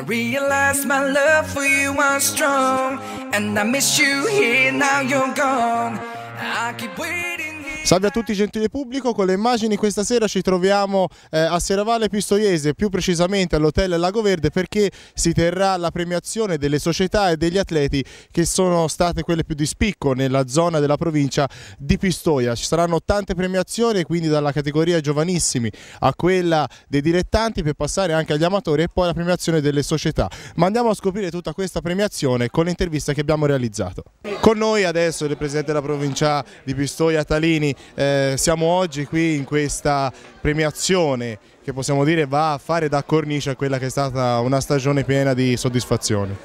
realized my love for you was strong, and I miss you here, now you're gone. I keep waiting. Salve a tutti gentile pubblico, con le immagini questa sera ci troviamo a Serravalle Pistoiese, più precisamente all'Hotel Lago Verde, perché si terrà la premiazione delle società e degli atleti che sono state quelle più di spicco nella zona della provincia di Pistoia. Ci saranno tante premiazioni, quindi dalla categoria giovanissimi a quella dei dilettanti, per passare anche agli amatori, e poi la premiazione delle società. Ma andiamo a scoprire tutta questa premiazione con l'intervista che abbiamo realizzato. Con noi adesso il Presidente della provincia di Pistoia Talini. Siamo oggi qui in questa premiazione che possiamo dire va a fare da cornice a quella che è stata una stagione piena di soddisfazioni.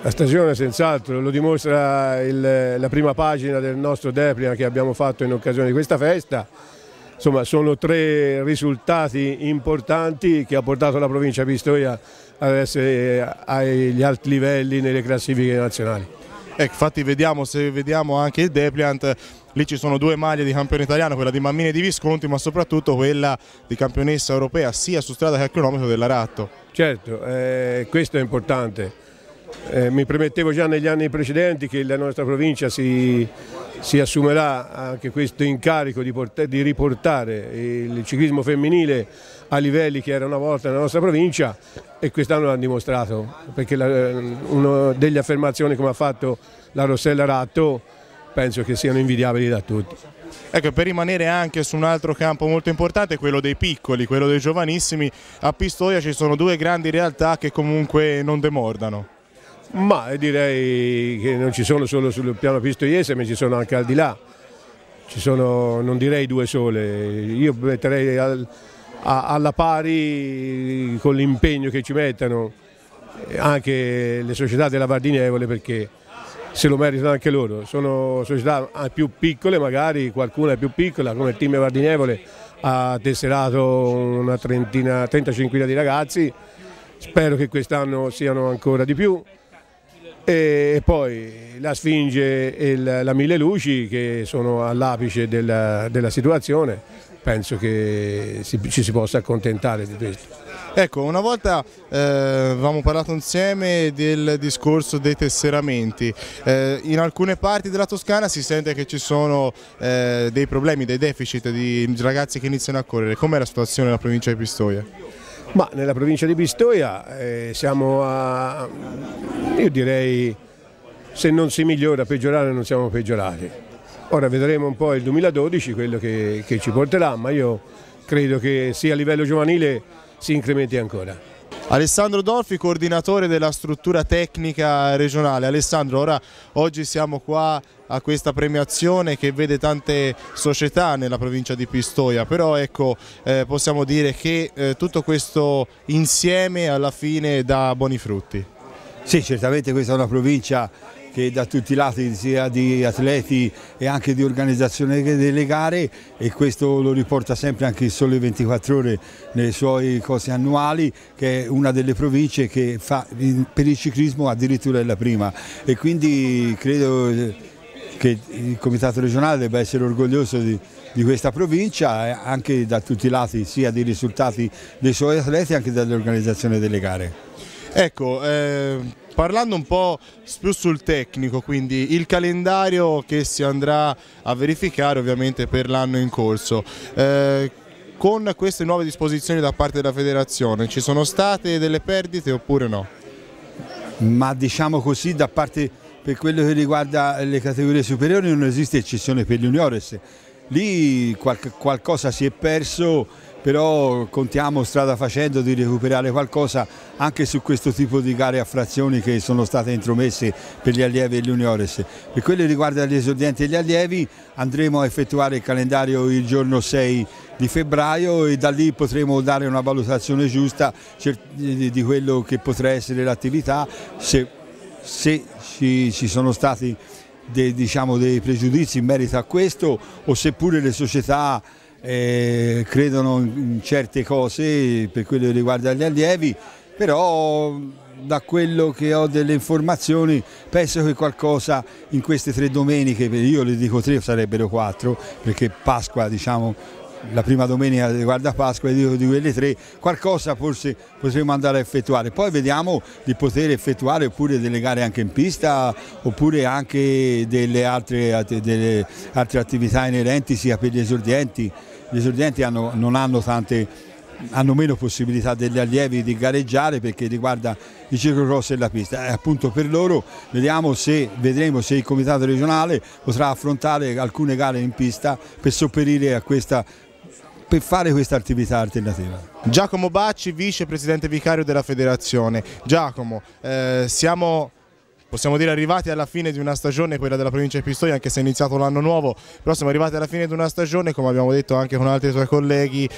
La stagione senz'altro, lo dimostra la prima pagina del nostro Deplia che abbiamo fatto in occasione di questa festa. Insomma, sono 3 risultati importanti che ha portato la provincia di Pistoia ad essere agli alti livelli nelle classifiche nazionali. Infatti se vediamo anche il Depliant, lì ci sono 2 maglie di campione italiano, quella di Mammini e di Visconti, ma soprattutto quella di campionessa europea sia su strada che a chilometro dell'Aratto. Certo, questo è importante. Mi premettevo già negli anni precedenti che la nostra provincia si assumerà anche questo incarico di riportare il ciclismo femminile a livelli che era una volta nella nostra provincia, e quest'anno l'hanno dimostrato, perché una delle affermazioni come ha fatto la Rossella Ratto penso che siano invidiabili da tutti. Ecco, per rimanere anche su un altro campo molto importante, quello dei piccoli, quello dei giovanissimi, a Pistoia ci sono 2 grandi realtà che comunque non demordano. Ma direi che non ci sono solo sul piano pistoiese, ma ci sono anche al di là. Ci sono, non direi 2 sole, io metterei alla pari con l'impegno che ci mettono anche le società della Vardinevole, perché se lo meritano anche loro. Sono società più piccole, magari qualcuna è più piccola, come il team Vardinevole ha tesserato una 35 di ragazzi, spero che quest'anno siano ancora di più. E poi la Sfinge e la Mille Luci, che sono all'apice della situazione, penso che ci si possa accontentare di questo. Ecco, una volta avevamo parlato insieme del discorso dei tesseramenti. In alcune parti della Toscana si sente che ci sono dei problemi, dei deficit di ragazzi che iniziano a correre. Com'è la situazione nella provincia di Pistoia? Ma nella provincia di Pistoia siamo io direi, se non si migliora, a peggiorare non siamo peggiorati. Ora vedremo un po' il 2012 quello che ci porterà, ma io credo che sia a livello giovanile si incrementi ancora. Alessandro Dolfi, coordinatore della struttura tecnica regionale. Alessandro, oggi siamo qua a questa premiazione che vede tante società nella provincia di Pistoia, però ecco, possiamo dire che tutto questo insieme alla fine dà buoni frutti. Sì, certamente questa è una provincia che da tutti i lati, sia di atleti e anche di organizzazione delle gare, e questo lo riporta sempre anche il Sole 24 Ore nelle sue cose annuali, che è una delle province che fa per il ciclismo addirittura è la prima, e quindi credo che il Comitato regionale debba essere orgoglioso di questa provincia, anche da tutti i lati, sia dei risultati dei suoi atleti anche dall'organizzazione delle gare. Ecco, parlando un po' più sul tecnico, quindi il calendario che si andrà a verificare ovviamente per l'anno in corso. Con queste nuove disposizioni da parte della federazione ci sono state delle perdite oppure no? Ma diciamo così, da parte per quello che riguarda le categorie superiori non esiste eccezione per gli juniores. Lì qualcosa si è perso, però contiamo strada facendo di recuperare qualcosa anche su questo tipo di gare a frazioni che sono state intromesse per gli allievi e gli juniores. Per quello che riguarda gli esordienti e gli allievi andremo a effettuare il calendario il giorno 6 di febbraio e da lì potremo dare una valutazione giusta di quello che potrà essere l'attività, se ci sono stati dei pregiudizi in merito a questo, o seppure le società credono in certe cose per quello che riguarda gli allievi, però da quello che ho delle informazioni penso che qualcosa in queste 3 domeniche, io le dico 3, sarebbero 4, perché Pasqua diciamo la prima domenica riguarda Pasqua, di quelle 3, qualcosa forse potremo andare a effettuare. Poi vediamo di poter effettuare oppure delle gare anche in pista, oppure anche delle altre attività inerenti sia per gli esordienti. Gli esordienti non hanno hanno meno possibilità degli allievi di gareggiare perché riguarda il ciclocross e la pista, e appunto per loro vedremo se il comitato regionale potrà affrontare alcune gare in pista per sopperire a per fare questa attività alternativa. Giacomo Bacci, vicepresidente vicario della federazione. Giacomo, possiamo dire arrivati alla fine di una stagione, quella della provincia di Pistoia, anche se è iniziato l'anno nuovo, però siamo arrivati alla fine di una stagione, come abbiamo detto anche con altri tuoi colleghi,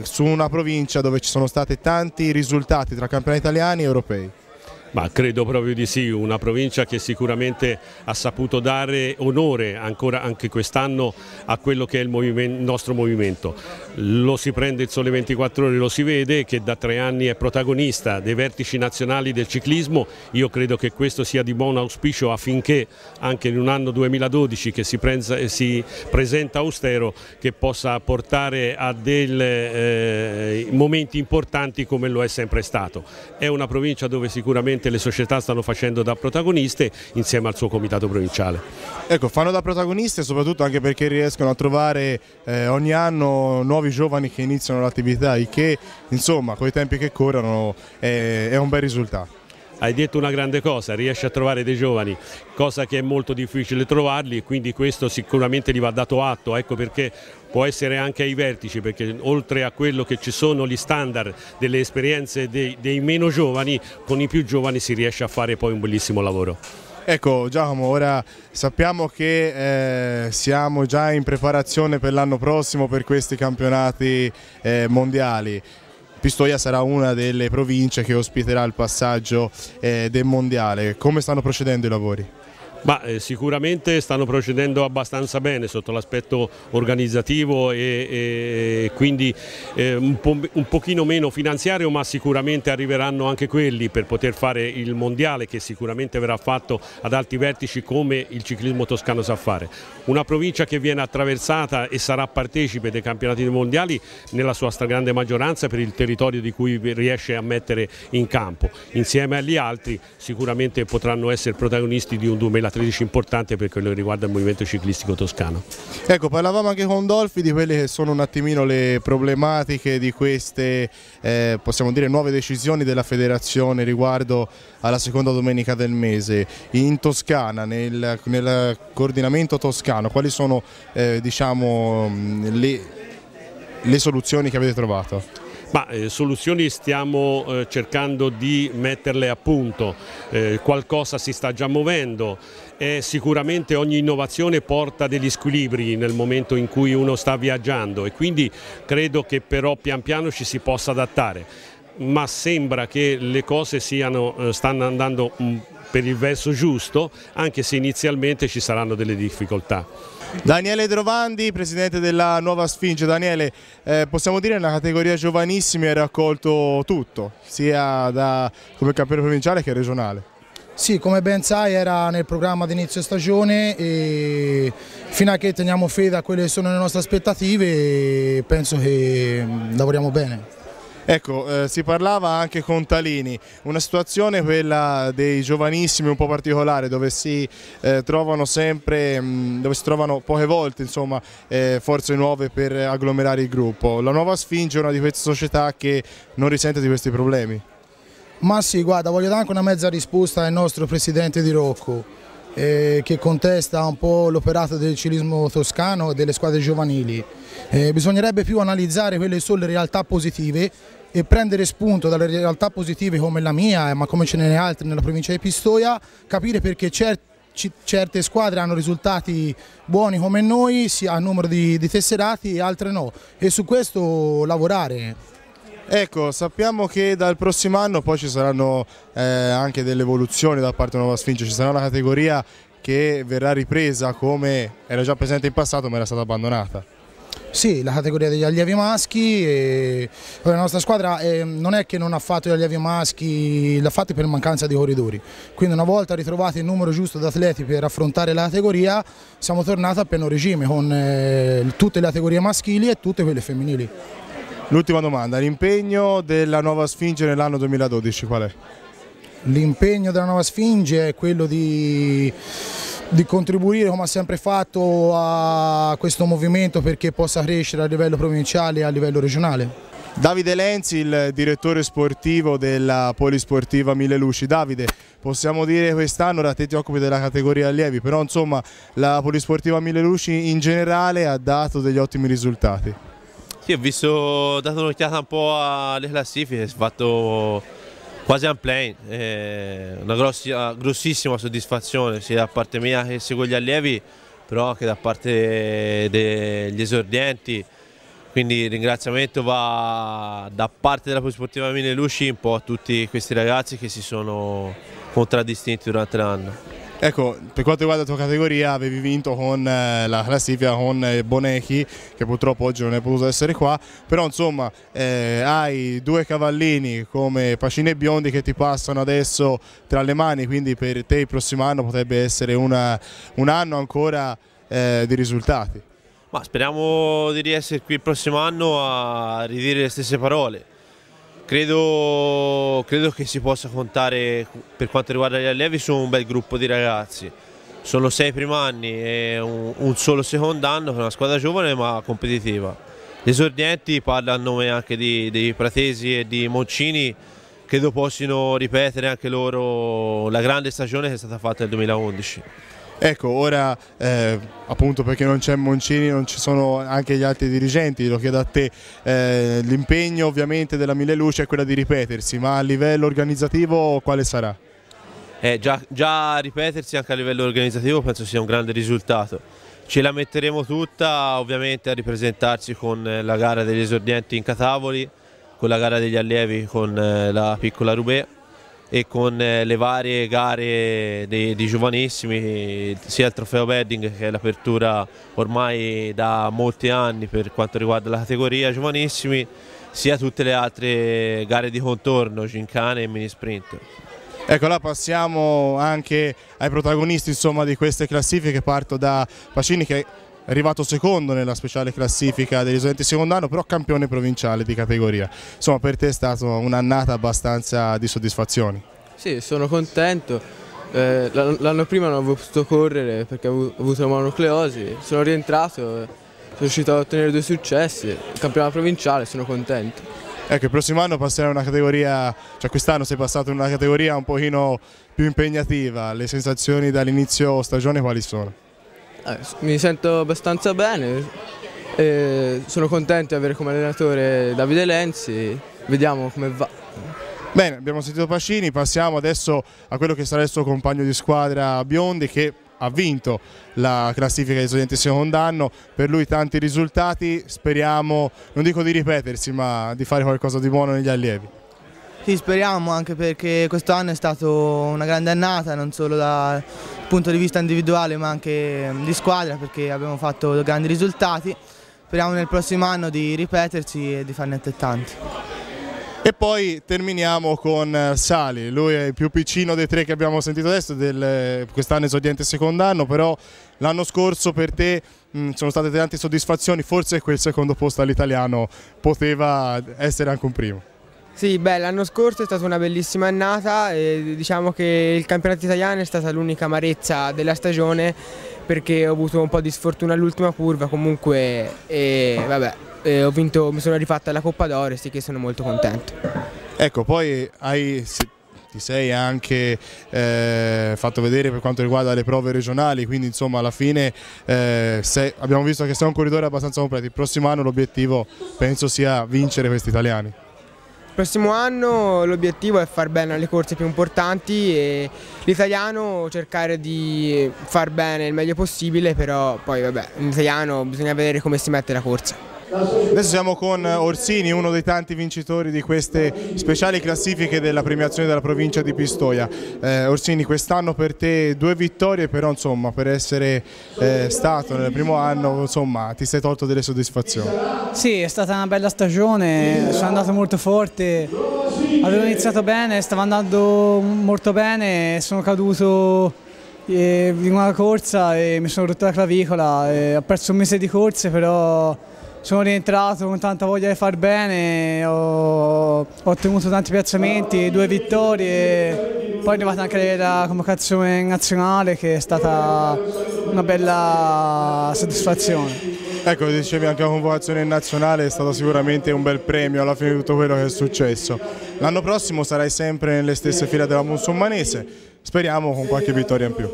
su una provincia dove ci sono stati tanti risultati tra campionati italiani e europei. Ma credo proprio di sì, una provincia che sicuramente ha saputo dare onore ancora anche quest'anno a quello che è il nostro movimento. Lo si prende il Sole 24 Ore, lo si vede che da 3 anni è protagonista dei vertici nazionali del ciclismo. Io credo che questo sia di buon auspicio affinché anche in un anno 2012 che si presenta austero, che possa portare a dei momenti importanti come lo è sempre stato. È una provincia dove sicuramente le società stanno facendo da protagoniste insieme al suo comitato provinciale. Ecco, fanno da protagoniste soprattutto anche perché riescono a trovare ogni anno nuovi giovani che iniziano l'attività, il che insomma con i tempi che corrono è un bel risultato. Hai detto una grande cosa, riesci a trovare dei giovani, cosa che è molto difficile trovarli, e quindi questo sicuramente gli va dato atto, ecco perché può essere anche ai vertici, perché oltre a quello che ci sono gli standard delle esperienze dei meno giovani, con i più giovani si riesce a fare poi un bellissimo lavoro. Ecco Giacomo, ora sappiamo che siamo già in preparazione per l'anno prossimo per questi campionati mondiali. Pistoia sarà una delle province che ospiterà il passaggio del mondiale. Come stanno procedendo i lavori? Sicuramente stanno procedendo abbastanza bene sotto l'aspetto organizzativo e quindi un pochino meno finanziario, ma sicuramente arriveranno anche quelli per poter fare il mondiale, che sicuramente verrà fatto ad alti vertici come il ciclismo toscano sa fare. Una provincia che viene attraversata e sarà partecipe dei campionati mondiali nella sua stragrande maggioranza per il territorio di cui riesce a mettere in campo. Insieme agli altri sicuramente potranno essere protagonisti di un 2013 importante per quello che riguarda il movimento ciclistico toscano. Ecco, parlavamo anche con Dolfi di quelle che sono un attimino le problematiche di queste possiamo dire nuove decisioni della federazione riguardo alla seconda domenica del mese. In Toscana, nel coordinamento toscano, quali sono diciamo, le soluzioni che avete trovato? Soluzioni stiamo cercando di metterle a punto, qualcosa si sta già muovendo. Sicuramente ogni innovazione porta degli squilibri nel momento in cui uno sta viaggiando e quindi credo che però pian piano ci si possa adattare, ma sembra che le cose stanno andando per il verso giusto, anche se inizialmente ci saranno delle difficoltà. Daniele Drovandi, presidente della Nuova Sfinge. Daniele, possiamo dire che nella categoria giovanissimi hai raccolto tutto, sia come campione provinciale che regionale. Sì, come ben sai era nel programma di inizio stagione e fino a che teniamo fede a quelle che sono le nostre aspettative penso che lavoriamo bene. Ecco, si parlava anche con Talini, una situazione quella dei giovanissimi un po' particolare dove si trovano poche volte insomma, forze nuove per agglomerare il gruppo. La Nuova Sfinge è una di queste società che non risente di questi problemi. Ma sì, guarda, voglio dare anche una mezza risposta al nostro presidente Di Rocco che contesta un po' l'operato del ciclismo toscano e delle squadre giovanili. Bisognerebbe più analizzare quelle che sono le realtà positive e prendere spunto dalle realtà positive come la mia, ma come ce n'è altre nella provincia di Pistoia, capire perché certe squadre hanno risultati buoni come noi, sia a numero di tesserati e altre no, e su questo lavorare. Ecco, sappiamo che dal prossimo anno poi ci saranno anche delle evoluzioni da parte della Nuova Sfinge, ci sarà una categoria che verrà ripresa come era già presente in passato ma era stata abbandonata. Sì, la categoria degli allievi maschi e la nostra squadra non è che non ha fatto gli allievi maschi, l'ha fatto per mancanza di corridori, quindi una volta ritrovati il numero giusto di atleti per affrontare la categoria siamo tornati a pieno regime con tutte le categorie maschili e tutte quelle femminili. L'ultima domanda, l'impegno della Nuova Sfinge nell'anno 2012 qual è? L'impegno della Nuova Sfinge è quello di contribuire, come ha sempre fatto, a questo movimento perché possa crescere a livello provinciale e a livello regionale. Davide Lenzi, il direttore sportivo della Polisportiva Mille Luci. Davide, possiamo dire quest'anno, ora te ti occupi della categoria allievi, però insomma la Polisportiva Mille Luci in generale ha dato degli ottimi risultati. Sì, ho dato un'occhiata un po' alle classifiche, si è fatto quasi un play, una grossissima soddisfazione sia da parte mia che seguo gli allievi, però anche da parte degli esordienti, quindi il ringraziamento va da parte della Polisportiva Mille Luci un po' a tutti questi ragazzi che si sono contraddistinti durante l'anno. Ecco, per quanto riguarda la tua categoria avevi vinto con la classifica con Bonechi, che purtroppo oggi non è potuto essere qua, però insomma hai due cavallini come Pacini e Biondi che ti passano adesso tra le mani, quindi per te il prossimo anno potrebbe essere un anno ancora di risultati. Ma speriamo di riessere qui il prossimo anno a ridire le stesse parole. Credo che si possa contare, per quanto riguarda gli allievi, su un bel gruppo di ragazzi. Sono 6 primi anni e un solo secondo anno, per una squadra giovane ma competitiva. Gli esordienti, parlo a nome anche di Pratesi e di Moncini, credo possano ripetere anche loro la grande stagione che è stata fatta nel 2011. Ecco, ora appunto perché non c'è Moncini, non ci sono anche gli altri dirigenti, lo chiedo a te, l'impegno ovviamente della Mille Luci è quello di ripetersi, ma a livello organizzativo quale sarà? Già ripetersi anche a livello organizzativo penso sia un grande risultato. Ce la metteremo tutta ovviamente a ripresentarsi con la gara degli esordienti in Catavoli, con la gara degli allievi con la piccola Roubaix e con le varie gare di giovanissimi, sia il trofeo Bedding che è l'apertura ormai da molti anni per quanto riguarda la categoria giovanissimi, sia tutte le altre gare di contorno, gincane e mini sprint. Ecco, là passiamo anche ai protagonisti insomma, di queste classifiche. Parto da Pacini che è arrivato secondo nella speciale classifica degli esordienti secondo anno, però campione provinciale di categoria. Insomma, per te è stata un'annata abbastanza di soddisfazioni. Sì, sono contento. L'anno prima non ho potuto correre perché ho avuto la mononucleosi, sono rientrato, sono riuscito a ottenere 2 successi, il campionato provinciale, sono contento. Ecco, il prossimo anno passerai in una categoria, cioè quest'anno sei passato in una categoria un pochino più impegnativa, le sensazioni dall'inizio stagione quali sono? Mi sento abbastanza bene, sono contento di avere come allenatore Davide Lenzi, vediamo come va. Bene, abbiamo sentito Pacini, passiamo adesso a quello che sarà il suo compagno di squadra Biondi che ha vinto la classifica degli esordienti secondo anno, per lui tanti risultati, speriamo, non dico di ripetersi, ma di fare qualcosa di buono negli allievi. Sì, speriamo, anche perché questo anno è stato una grande annata, non solo dal punto di vista individuale ma anche di squadra, perché abbiamo fatto grandi risultati. Speriamo nel prossimo anno di ripeterci e di farne altrettanti. E poi terminiamo con Sali, lui è il più piccino dei 3 che abbiamo sentito adesso, quest'anno esordiente secondo anno, però l'anno scorso per te sono state tante soddisfazioni, forse quel secondo posto all'italiano poteva essere anche un primo. Sì, beh, l'anno scorso è stata una bellissima annata e diciamo che il campionato italiano è stata l'unica amarezza della stagione perché ho avuto un po' di sfortuna all'ultima curva comunque ho vinto, mi sono rifatta la Coppa d'Oro e sì che sono molto contento. Ecco, poi ti sei anche fatto vedere per quanto riguarda le prove regionali, quindi insomma alla fine abbiamo visto che sei un corridore abbastanza completo. Il prossimo anno l'obiettivo penso sia vincere questi italiani. Il prossimo anno l'obiettivo è far bene alle corse più importanti e l'italiano cercare di far bene il meglio possibile, però poi vabbè, in italiano bisogna vedere come si mette la corsa. Adesso siamo con Orsini, uno dei tanti vincitori di queste speciali classifiche della premiazione della provincia di Pistoia. Orsini, quest'anno per te 2 vittorie, però insomma per essere stato nel primo anno insomma ti sei tolto delle soddisfazioni. Sì, è stata una bella stagione, sono andato molto forte, avevo iniziato bene, stavo andando molto bene, sono caduto in una corsa e mi sono rotta la clavicola, ho perso un mese di corse, però sono rientrato con tanta voglia di far bene, ho ottenuto tanti piazzamenti, 2 vittorie, poi è arrivata anche la convocazione nazionale che è stata una bella soddisfazione. Ecco, dicevi anche la convocazione nazionale è stato sicuramente un bel premio alla fine di tutto quello che è successo. L'anno prossimo sarai sempre nelle stesse file della Musulmanese, speriamo con qualche vittoria in più.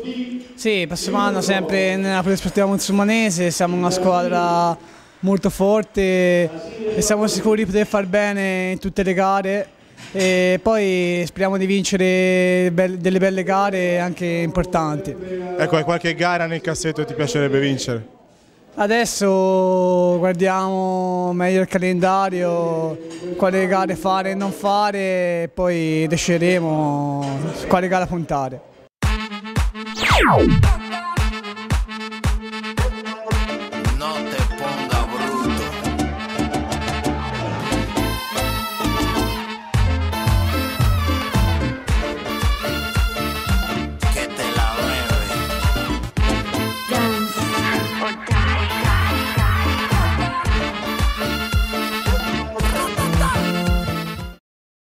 Sì, il prossimo anno sempre nella Polisportiva Musulmanese, siamo una squadra molto forte e siamo sicuri di poter far bene in tutte le gare e poi speriamo di vincere delle belle gare anche importanti. Ecco, hai qualche gara nel cassetto che ti piacerebbe vincere? Adesso guardiamo meglio il calendario, quale gare fare e non fare e poi decideremo quale gara puntare.